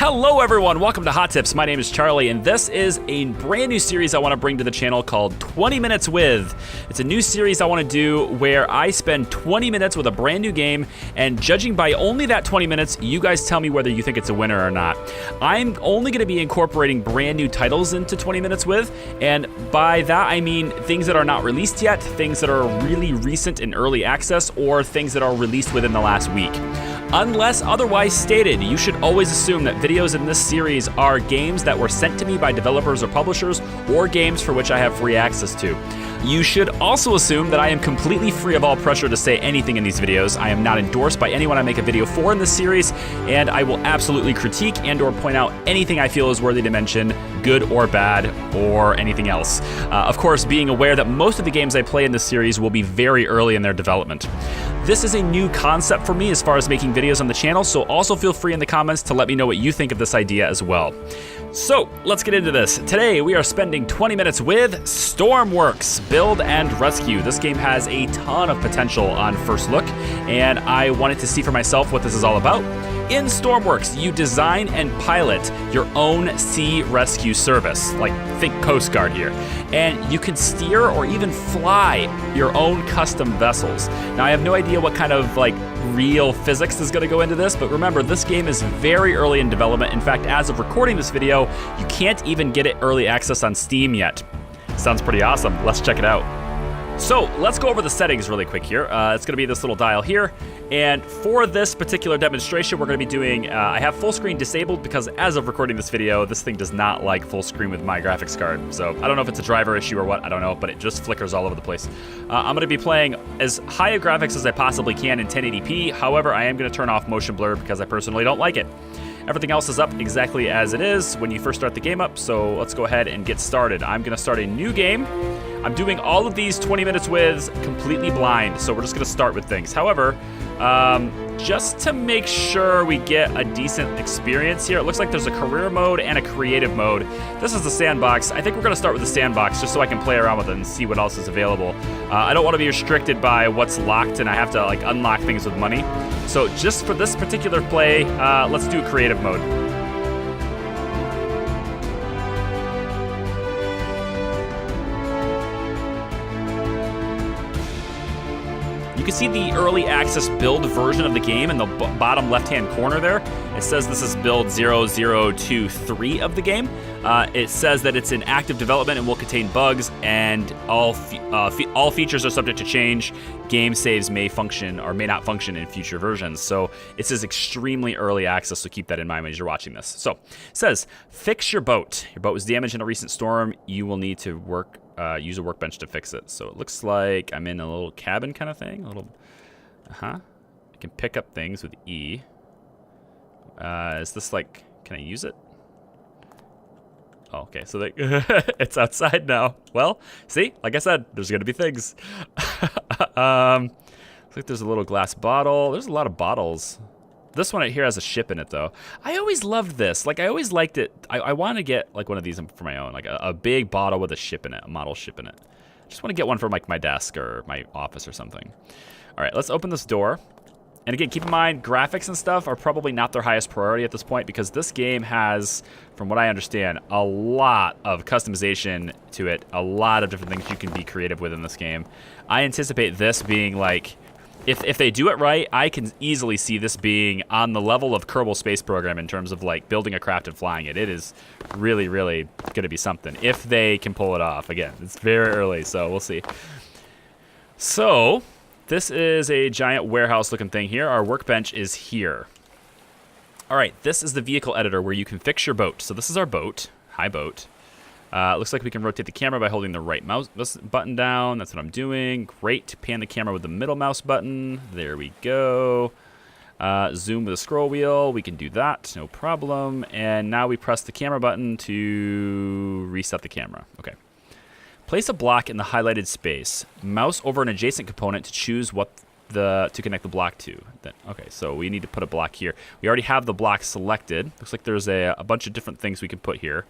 Hello everyone, welcome to Hot Tips. My name is Charlie, and this is a brand new series I want to bring to the channel called 20 Minutes With. It's a new series I want to do where I spend 20 minutes with a brand new game, and judging by only that 20 minutes, you guys tell me whether you think it's a winner or not. I'm only going to be incorporating brand new titles into 20 Minutes With, and by that I mean things that are not released yet, things that are really recent in early access, or things that are released within the last week. Unless otherwise stated, you should always assume that videos in this series are games that were sent to me by developers or publishers, or games for which I have free access to. You should also assume that I am completely free of all pressure to say anything in these videos. I am not endorsed by anyone I make a video for in this series, and I will absolutely critique and or point out anything I feel is worthy to mention, good or bad, or anything else. Of course, being aware that most of the games I play in this series will be very early in their development. This is a new concept for me as far as making videos on the channel, so also feel free in the comments to let me know what you think of this idea as well. So, let's get into this. Today, we are spending 20 minutes with Stormworks Build and Rescue. This game has a ton of potential on first look, and I wanted to see for myself what this is all about. In Stormworks, you design and pilot your own sea rescue service, like think Coast Guard here, and you can steer or even fly your own custom vessels. Now, I have no idea what kind of real physics is going to go into this, but remember, this game is very early in development. In fact, as of recording this video, you can't even get it early access on Steam yet. Sounds pretty awesome. Let's check it out. So let's go over the settings really quick here. It's going to be this little dial here, and for this particular demonstration, we're going to be doing, I have full screen disabled because as of recording this video, this thing does not like full screen with my graphics card. So I don't know if it's a driver issue or what, I don't know, but it just flickers all over the place. I'm going to be playing as high a graphics as I possibly can in 1080p. However, I am going to turn off motion blur because I personally don't like it. Everything else is up exactly as it is when you first start the game up, so let's go ahead and get started. I'm going to start a new game. I'm doing all of these 20 minutes with completely blind, so we're just going to start with things. However, just to make sure we get a decent experience here, it looks like there's a career mode and a creative mode. This is the sandbox. I think we're going to start with the sandbox just so I can play around with it and see what else is available. I don't want to be restricted by what's locked and I have to unlock things with money. So just for this particular play, let's do creative mode. You can see the early access build version of the game in the bottom left-hand corner there. It says this is build 0023 of the game. It says that it's in active development and will contain bugs, and all features are subject to change. Game saves may function or may not function in future versions. So it says extremely early access, so keep that in mind when you're watching this. So it says, fix your boat. Your boat was damaged in a recent storm. You will need to use a workbench to fix it. So it looks like I'm in a little cabin kind of thing. I can pick up things with E. Is this can I use it? Oh, okay, so it's outside now. Well, see, like I said, there's gonna be things. Looks like there's a little glass bottle. There's a lot of bottles. This one right here has a ship in it, though. I always loved this. I always liked it. I want to get one of these for my own, a big bottle with a ship in it, a model ship in it. I just want to get one for my desk or my office or something. All right, let's open this door. And again, keep in mind, graphics and stuff are probably not their highest priority at this point because this game has, from what I understand, a lot of customization to it, a lot of different things you can be creative with in this game. I anticipate this being if they do it right, I can easily see this being on the level of Kerbal Space Program in terms of building a craft and flying it. It is really, really going to be something if they can pull it off. Again, it's very early, so we'll see. So this is a giant warehouse looking thing here. Our workbench is here. All right, this is the vehicle editor where you can fix your boat. So this is our boat, high boat. Looks like we can rotate the camera by holding the right mouse button down. That's what I'm doing. Great. Pan the camera with the middle mouse button. There we go. Zoom with a scroll wheel. We can do that. No problem. And now we press the camera button to reset the camera. Okay. Place a block in the highlighted space. Mouse over an adjacent component to choose to connect the block to. Okay, so we need to put a block here. We already have the block selected. Looks like there's a bunch of different things we can put here.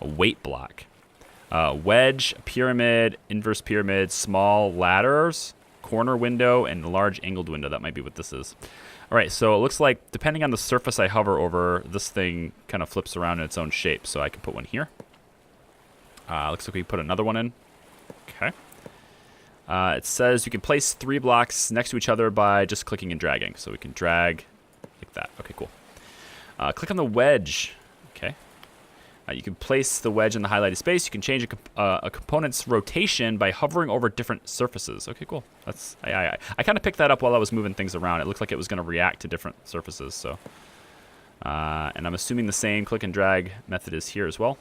A weight block, wedge, pyramid, inverse pyramid, small ladders, corner window, and a large angled window. That might be what this is. All right, so it looks like depending on the surface I hover over, this thing kind of flips around in its own shape. So I can put one here. Looks like we put another one in. Okay. It says you can place 3 blocks next to each other by just clicking and dragging. So we can drag like that. Okay, cool. Click on the wedge. Okay. You can place the wedge in the highlighted space. You can change a component's rotation by hovering over different surfaces. Okay, cool. That's I kind of picked that up while I was moving things around. It looked like it was going to react to different surfaces. So, and I'm assuming the same click and drag method is here as well.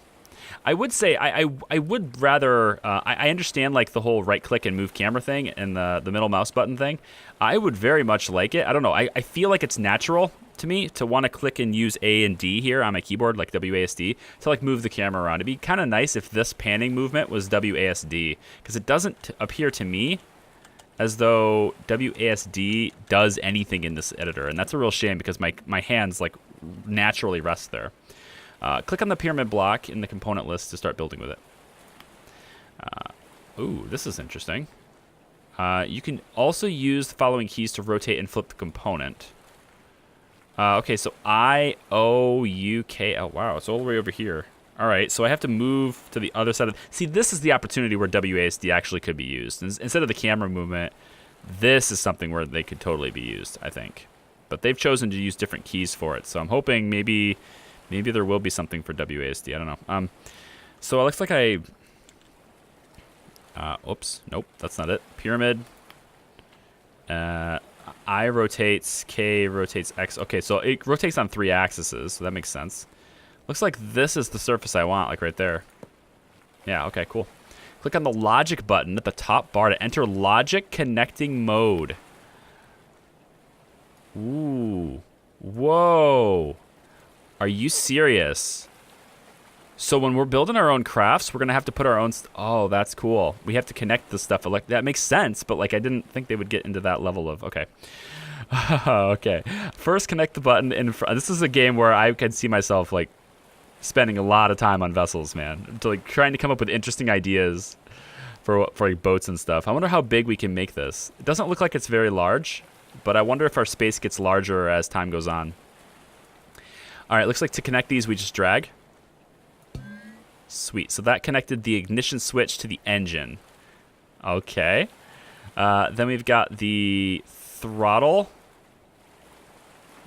I would say I would rather I understand like the whole right click and move camera thing and the middle mouse button thing. I would very much like it. I don't know. I feel like it's natural to me to want to click and use A and D here on my keyboard, like WASD, to like move the camera around. It'd be kind of nice if this panning movement was WASD, because it doesn't appear to me as though WASD does anything in this editor, and that's a real shame because my hands like naturally rest there. Click on the pyramid block in the component list to start building with it. Ooh, this is interesting. You can also use the following keys to rotate and flip the component. Okay, so I, O, U, K. Oh, wow, it's all the way over here. All right, so I have to move to the other side of... See, this is the opportunity where WASD actually could be used. Instead of the camera movement, this is something where they could totally be used, I think. But they've chosen to use different keys for it, so I'm hoping maybe there will be something for WASD. I don't know. So it looks like I... oops, nope, that's not it. Pyramid. I rotates, K rotates X. Okay, so it rotates on 3 axes, so that makes sense. Looks like this is the surface I want, like right there. Yeah, okay, cool. Click on the logic button at the top bar to enter logic connecting mode. Ooh. Whoa. Are you serious? So when we're building our own crafts, we're going to have to put our own... Oh, that's cool. We have to connect the stuff. Like, that makes sense, but like I didn't think they would get into that level of... Okay. Okay. First, connect the button in front. This is a game where I can see myself like spending a lot of time on vessels, man. To, like, trying to come up with interesting ideas for like boats and stuff. I wonder how big we can make this. It doesn't look like it's very large, but I wonder if our space gets larger as time goes on. All right, looks like to connect these, we just drag. Sweet. So that connected the ignition switch to the engine. Okay. Then we've got the throttle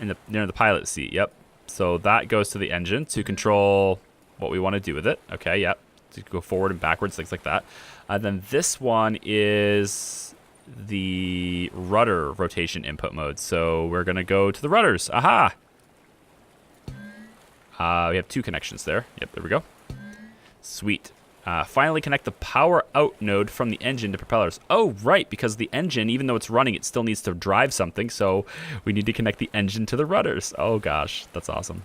near the pilot seat. Yep. So that goes to the engine to control what we want to do with it. Okay, yep. To go forward and backwards, things like that. Then this one is the rudder rotation input mode. So we're going to go to the rudders. Aha! We have 2 connections there. Yep, there we go. Sweet. Finally connect the power out node from the engine to propellers. Oh, right, because the engine, even though it's running, it still needs to drive something, so we need to connect the engine to the rudders. Oh gosh, that's awesome.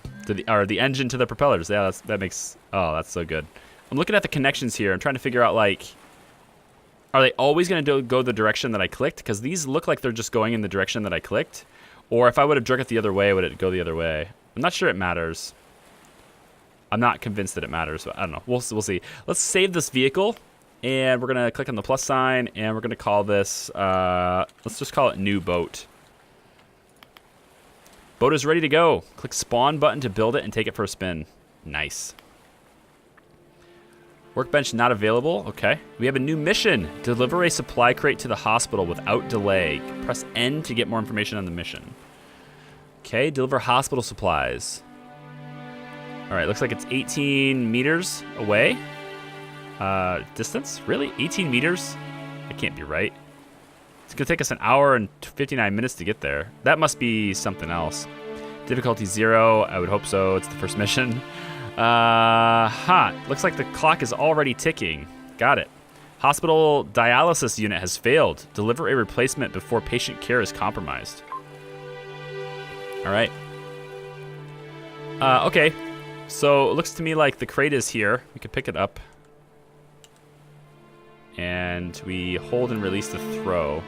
Or the engine to the propellers. Yeah, that makes... Oh, that's so good. I'm looking at the connections here. I'm trying to figure out, like... Are they always going to go the direction that I clicked? Because these look like they're just going in the direction that I clicked. Or if I would have drug it the other way, would it go the other way? I'm not sure it matters. I'm not convinced that it matters, but I don't know. We'll see. Let's save this vehicle, and we're going to click on the plus sign, and we're going to call this, let's just call it new boat. Boat is ready to go. Click spawn button to build it and take it for a spin. Nice. Workbench not available. Okay. We have a new mission. Deliver a supply crate to the hospital without delay. Press N to get more information on the mission. Okay, deliver hospital supplies. All right, looks like it's 18 meters away. Distance? Really? 18 meters? That can't be right. It's going to take us an hour and 59 minutes to get there. That must be something else. Difficulty 0. I would hope so. It's the first mission. Looks like the clock is already ticking. Got it. Hospital dialysis unit has failed. Deliver a replacement before patient care is compromised. All right. Okay. So it looks to me like the crate is here. We could pick it up. And we hold and release the throw.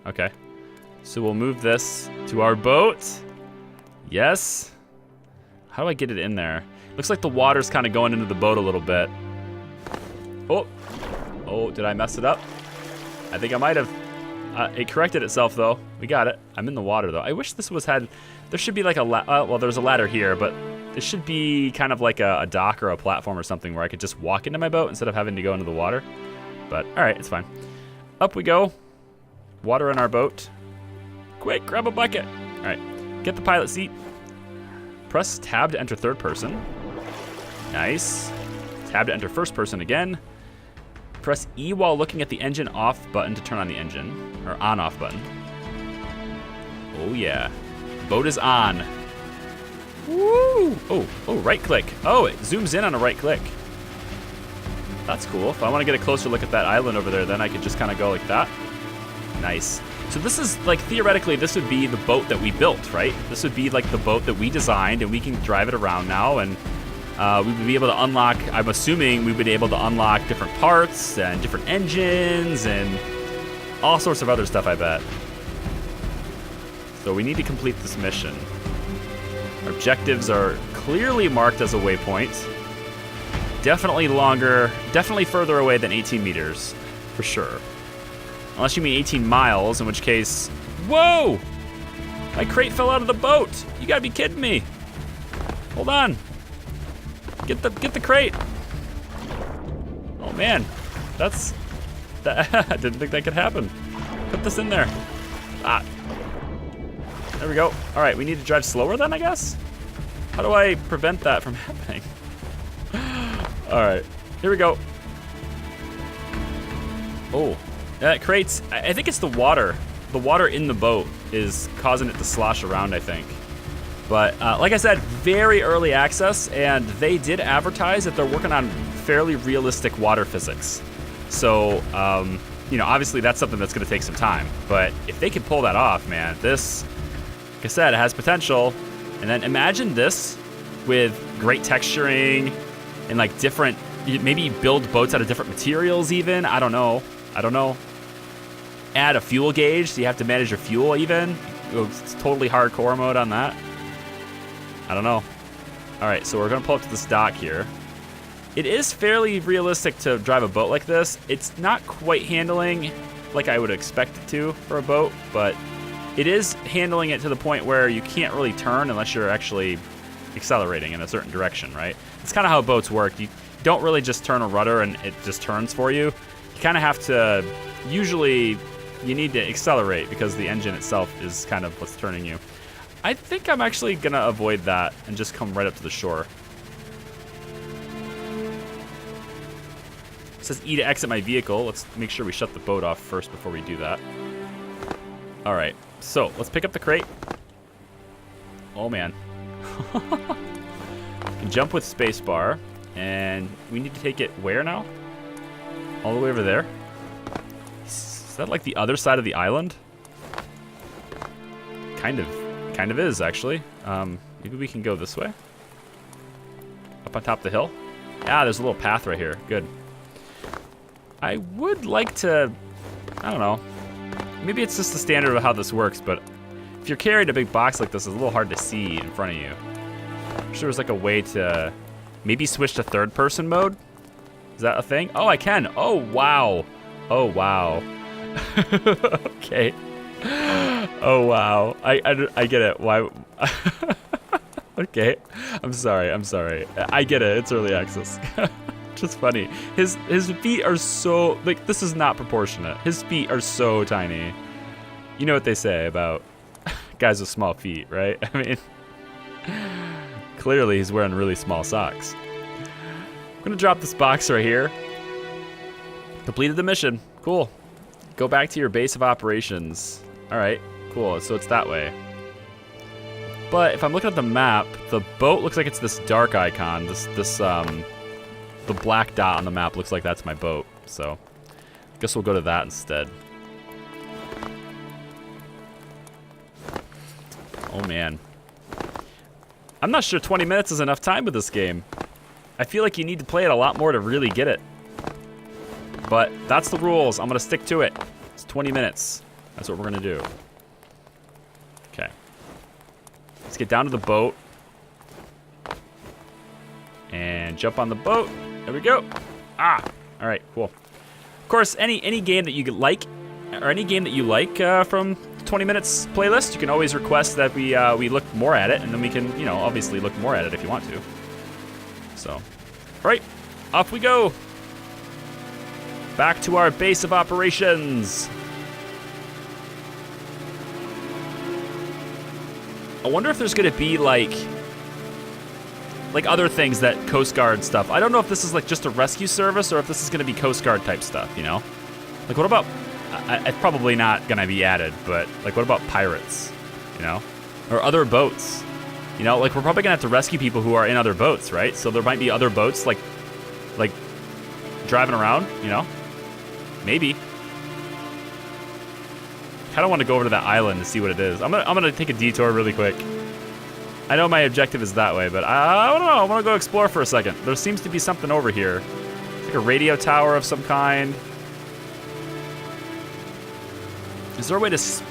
Okay. So we'll move this to our boat. Yes. How do I get it in there? Looks like the water's kind of going into the boat a little bit. Oh. Oh, did I mess it up? I think I might have. It corrected itself, though. We got it. I'm in the water, though. I wish this there should be like a well, there's a ladder here, but this should be kind of like a dock or a platform or something where I could just walk into my boat instead of having to go into the water. But, all right, it's fine. Up we go. Water in our boat. Quick, grab a bucket. All right, get the pilot seat. Press tab to enter third person. Nice. Tab to enter first person again. Press E while looking at the engine off button to turn on the engine, or on off button. Oh yeah, boat is on. Woo! Oh, right click. Oh, it zooms in on a right click. That's cool. If I want to get a closer look at that island over there, then I could just kind of go like that. Nice. So this is like, theoretically, this would be the boat that we built, right? This would be like the boat that we designed, and we can drive it around now, and we would be able to unlock, I'm assuming we would be able to unlock different parts and different engines and all sorts of other stuff, I bet. So we need to complete this mission. Our objectives are clearly marked as a waypoint. Definitely longer, definitely further away than 18 meters, for sure. Unless you mean 18 miles, in which case, whoa! My crate fell out of the boat. You gotta be kidding me. Hold on. Get the crate. Oh man, I didn't think that could happen. Put this in there. Ah. There we go. All right, we need to drive slower then, I guess? How do I prevent that from happening? All right, here we go. Oh, that crate's, I think it's the water. The water in the boat is causing it to slosh around, I think. But like I said, very early access, and they did advertise that they're working on fairly realistic water physics. So, you know, obviously that's something that's going to take some time. But if they can pull that off, man, this, like I said, it has potential. And then imagine this with great texturing and like different, maybe build boats out of different materials even. I don't know. Add a fuel gauge, so you have to manage your fuel even. It's totally hardcore mode on that. I don't know. All right, so we're gonna pull up to this dock here. It is fairly realistic to drive a boat like this. It's not quite handling like I would expect it to for a boat, but it is handling it to the point where you can't really turn unless you're actually accelerating in a certain direction, right? It's kind of how boats work. You don't really just turn a rudder and it just turns for you. You kind of have to, usually you need to accelerate because the engine itself is kind of what's turning you. I think I'm actually going to avoid that and just come right up to the shore. It says E to exit my vehicle. Let's make sure we shut the boat off first before we do that. All right, so let's pick up the crate. Oh man. You can jump with spacebar, and we need to take it where now? All the way over there? Is that like the other side of the island? Kind of is, actually. Maybe we can go this way. Up on top of the hill. Ah, there's a little path right here. Good. I would like to, I don't know. Maybe it's just the standard of how this works, but if you're carrying a big box like this, it's a little hard to see in front of you. I'm sure there's like a way to maybe switch to third person mode. Is that a thing? Oh, I can. Oh, wow. Oh, wow. Okay. Oh, wow. I get it. Why? Okay. I'm sorry. I get it. It's early access. Just funny. His feet are so, like, this is not proportionate. His feet are so tiny. You know what they say about guys with small feet, right? I mean, clearly he's wearing really small socks. I'm gonna drop this box right here. Completed the mission. Cool. Go back to your base of operations. All right, cool. So it's that way. But if I'm looking at the map, the boat looks like it's this dark icon. The black dot on the map looks like that's my boat. So I guess we'll go to that instead. Oh man. I'm not sure 20 minutes is enough time with this game. I feel like you need to play it a lot more to really get it. But that's the rules. I'm gonna stick to it. It's 20 minutes. That's what we're gonna do. Okay. Let's get down to the boat. And jump on the boat. There we go. Ah, all right, cool. Of course, any game that you like, or any game that you like from 20 Minutes playlist, you can always request that we look more at it, and then we can, you know, obviously look more at it if you want to. So, all right, off we go. Back to our base of operations. I wonder if there's gonna be like other things that Coast Guard stuff. I don't know if this is like just a rescue service or if this is gonna be Coast Guard type stuff, you know? Like what about, it's probably not gonna be added, but like what about pirates, you know? Or other boats, you know? Like we're probably gonna have to rescue people who are in other boats, right? So there might be other boats like driving around, you know? Maybe. Kind of want to go over to that island to see what it is. I'm gonna take a detour really quick. I know my objective is that way, but I don't know. I want to go explore for a second. There seems to be something over here. It's like a radio tower of some kind. Is there a way to... Is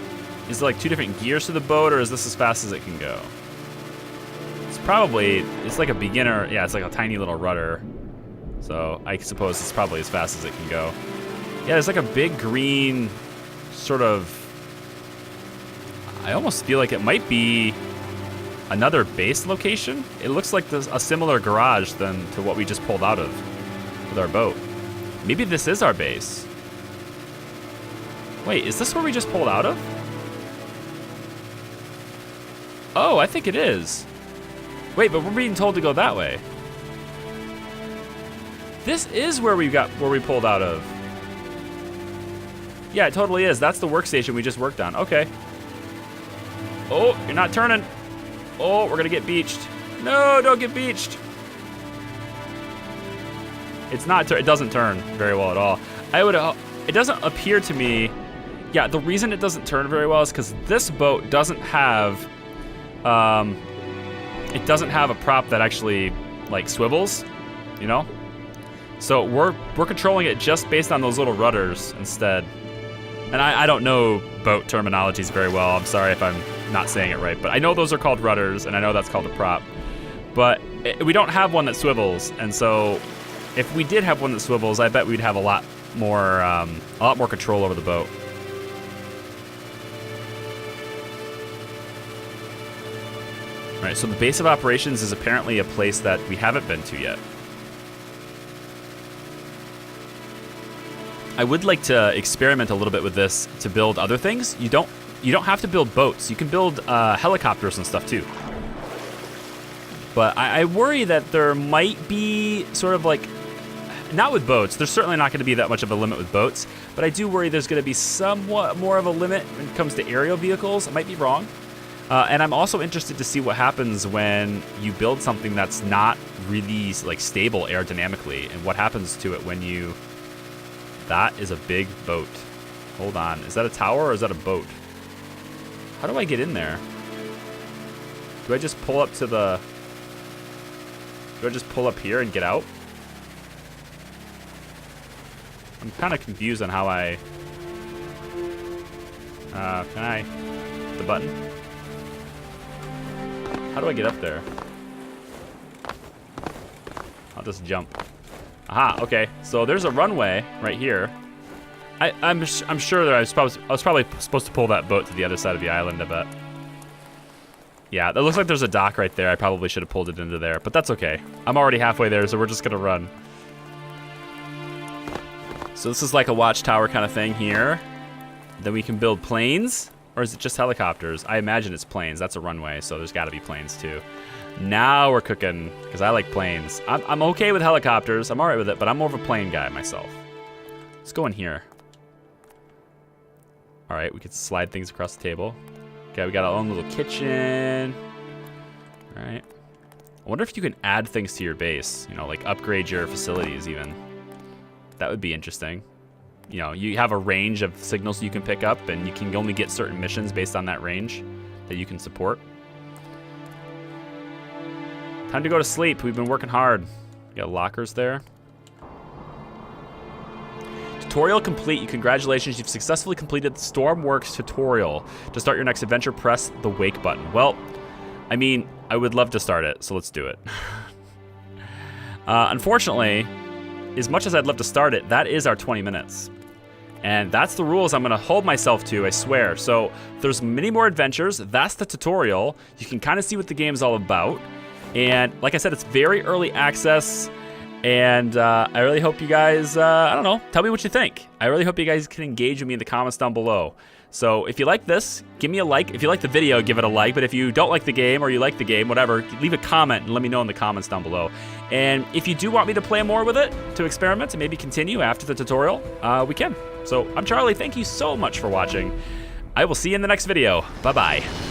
there like 2 different gears to the boat, or is this as fast as it can go? It's probably... It's like a beginner... Yeah, it's like a tiny little rudder. So I suppose it's probably as fast as it can go. Yeah, there's like a big green sort of... I almost feel like it might be another base location. It looks like there's a similar garage than to what we just pulled out of with our boat. Maybe this is our base. Wait, is this where we just pulled out of? Oh, I think it is. Wait, but we're being told to go that way. This is where we pulled out of. Yeah, it totally is. That's the workstation we just worked on. Okay. Oh, you're not turning. Oh, we're gonna get beached. No, don't get beached. It's not, it doesn't turn very well at all. It doesn't appear to me, yeah, the reason it doesn't turn very well is because this boat doesn't have, it doesn't have a prop that actually, like, swivels, you know? So we're controlling it just based on those little rudders instead. And I don't know boat terminologies very well. I'm sorry if I'm not saying it right, but I know those are called rudders, and I know that's called a prop. But we don't have one that swivels, and so if we did have one that swivels, I bet we'd have a lot more control over the boat. All right, so the base of operations is apparently a place that we haven't been to yet. I would like to experiment a little bit with this to build other things. You don't have to build boats. You can build helicopters and stuff too. But I worry that there might be sort of like, not with boats, there's certainly not gonna be that much of a limit with boats, but I do worry there's gonna be somewhat more of a limit when it comes to aerial vehicles. I might be wrong. And I'm also interested to see what happens when you build something that's not really like stable aerodynamically, and what happens to it when you... That is a big boat. Hold on, is that a tower or is that a boat? How do I get in there? Do I just pull up to the... Do I just pull up here and get out? I'm kind of confused on how I... can I... The button? How do I get up there? I'll just jump. Aha, okay. So there's a runway right here. I'm sure that I was probably supposed to pull that boat to the other side of the island, I bet. Yeah, that looks like there's a dock right there. I probably should have pulled it into there, but that's okay. I'm already halfway there, so we're just gonna run. So this is like a watchtower kind of thing here. Then we can build planes, or is it just helicopters? I imagine it's planes. That's a runway, so there's gotta be planes too. Now we're cooking, because I like planes. I'm okay with helicopters. I'm all right with it, but I'm more of a plane guy myself. Let's go in here. All right, we could slide things across the table. Okay, we got our own little kitchen. All right. I wonder if you can add things to your base, you know, like upgrade your facilities even. That would be interesting. You know, you have a range of signals you can pick up, and you can only get certain missions based on that range that you can support. Time to go to sleep. We've been working hard. We got lockers there. Tutorial complete. Congratulations, you've successfully completed the Stormworks tutorial. To start your next adventure, press the wake button. Well, I mean, I would love to start it, so let's do it. Unfortunately, as much as I'd love to start it, that is our 20 minutes. And that's the rules I'm gonna hold myself to, I swear. So there's many more adventures. That's the tutorial. You can kind of see what the game's all about. And like I said, it's very early access. And I really hope you guys, I don't know, tell me what you think. I really hope you guys can engage with me in the comments down below. So if you like this, give me a like. If you like the video, give it a like. But if you don't like the game or you like the game, whatever, leave a comment and let me know in the comments down below. And if you do want me to play more with it, to experiment and maybe continue after the tutorial, we can. So I'm Charlie, thank you so much for watching. I will see you in the next video. Bye-bye.